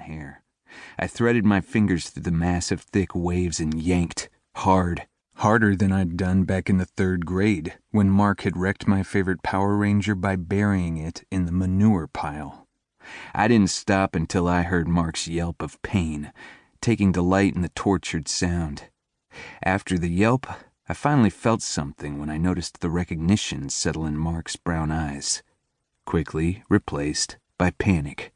hair. I threaded my fingers through the massive thick waves and yanked, hard, harder than I'd done back in the 3rd grade, when Mark had wrecked my favorite Power Ranger by burying it in the manure pile. I didn't stop until I heard Mark's yelp of pain, taking delight in the tortured sound. After the yelp, I finally felt something when I noticed the recognition settle in Mark's brown eyes, quickly replaced by panic.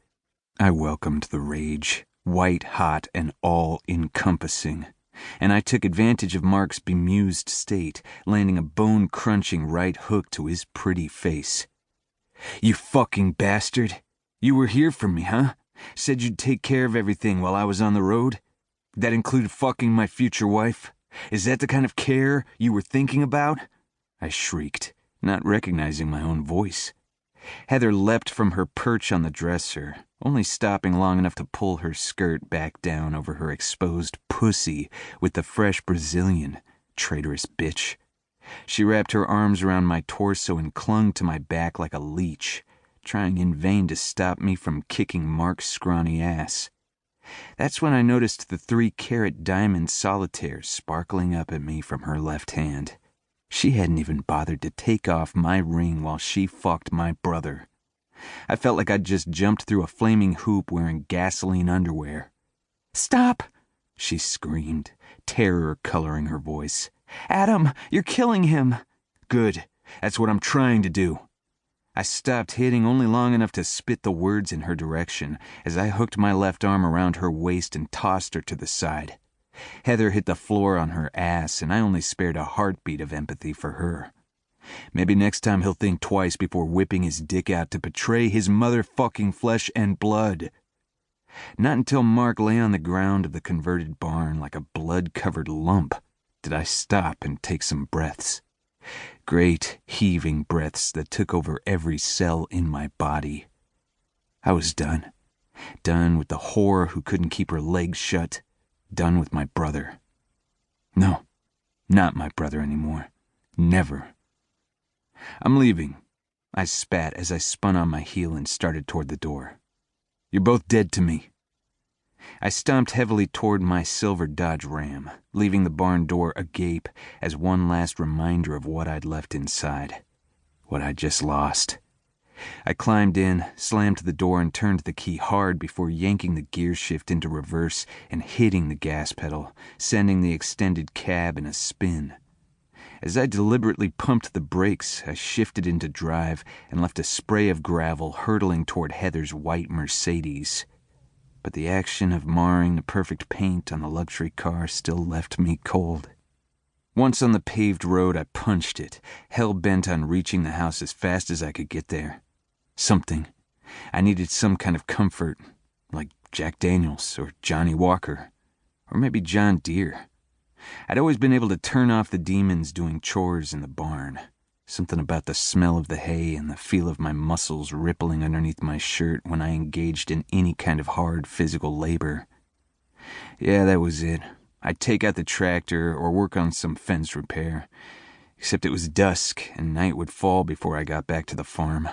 I welcomed the rage, white hot and all-encompassing, and I took advantage of Mark's bemused state, landing a bone-crunching right hook to his pretty face. "You fucking bastard! You were here for me, huh? Said you'd take care of everything while I was on the road? That included fucking my future wife? Is that the kind of care you were thinking about?" I shrieked, not recognizing my own voice. Heather leapt from her perch on the dresser, only stopping long enough to pull her skirt back down over her exposed pussy with the fresh Brazilian, traitorous bitch. She wrapped her arms around my torso and clung to my back like a leech, trying in vain to stop me from kicking Mark's scrawny ass. That's when I noticed the 3-carat diamond solitaire sparkling up at me from her left hand. She hadn't even bothered to take off my ring while she fucked my brother. I felt like I'd just jumped through a flaming hoop wearing gasoline underwear. "Stop!" she screamed, terror coloring her voice. "Adam, you're killing him!" "Good. That's what I'm trying to do." I stopped hitting only long enough to spit the words in her direction as I hooked my left arm around her waist and tossed her to the side. Heather hit the floor on her ass, and I only spared a heartbeat of empathy for her. Maybe next time he'll think twice before whipping his dick out to betray his motherfucking flesh and blood. Not until Mark lay on the ground of the converted barn like a blood-covered lump did I stop and take some breaths. Great, heaving breaths that took over every cell in my body. I was done. Done with the whore who couldn't keep her legs shut. Done with my brother. No, not my brother anymore. Never. "I'm leaving," I spat as I spun on my heel and started toward the door. "You're both dead to me." I stomped heavily toward my silver Dodge Ram, leaving the barn door agape as one last reminder of what I'd left inside. What I'd just lost. I climbed in, slammed the door, and turned the key hard before yanking the gear shift into reverse and hitting the gas pedal, sending the extended cab in a spin. As I deliberately pumped the brakes, I shifted into drive and left a spray of gravel hurtling toward Heather's white Mercedes. But the action of marring the perfect paint on the luxury car still left me cold. Once on the paved road, I punched it, hell-bent on reaching the house as fast as I could get there. Something. I needed some kind of comfort, like Jack Daniels or Johnny Walker, or maybe John Deere. I'd always been able to turn off the demons doing chores in the barn. Something about the smell of the hay and the feel of my muscles rippling underneath my shirt when I engaged in any kind of hard physical labor. Yeah, that was it. I'd take out the tractor or work on some fence repair. Except it was dusk and night would fall before I got back to the farm.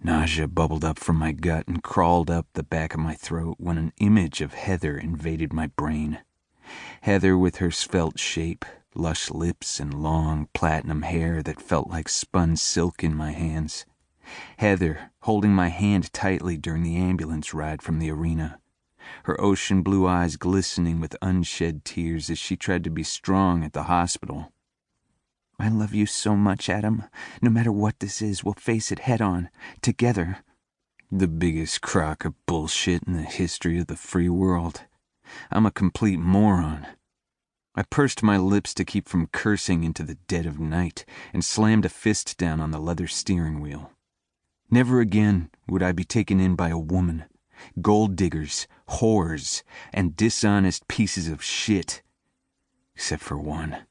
Nausea bubbled up from my gut and crawled up the back of my throat when an image of Heather invaded my brain. Heather with her svelte shape, lush lips, and long platinum hair that felt like spun silk in my hands. Heather holding my hand tightly during the ambulance ride from the arena. Her ocean blue eyes glistening with unshed tears as she tried to be strong at the hospital. "I love you so much, Adam. No matter what this is, we'll face it head on, together." The biggest crock of bullshit in the history of the free world. I'm a complete moron. I pursed my lips to keep from cursing into the dead of night and slammed a fist down on the leather steering wheel. Never again would I be taken in by a woman. Gold diggers, whores, and dishonest pieces of shit. Except for one.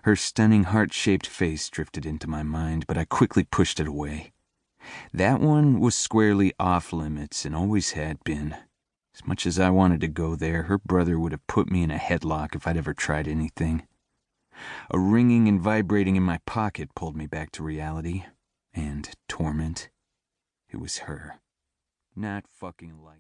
Her stunning heart-shaped face drifted into my mind, but I quickly pushed it away. That one was squarely off-limits and always had been. As much as I wanted to go there, her brother would have put me in a headlock if I'd ever tried anything. A ringing and vibrating in my pocket pulled me back to reality and torment. It was her. Not fucking like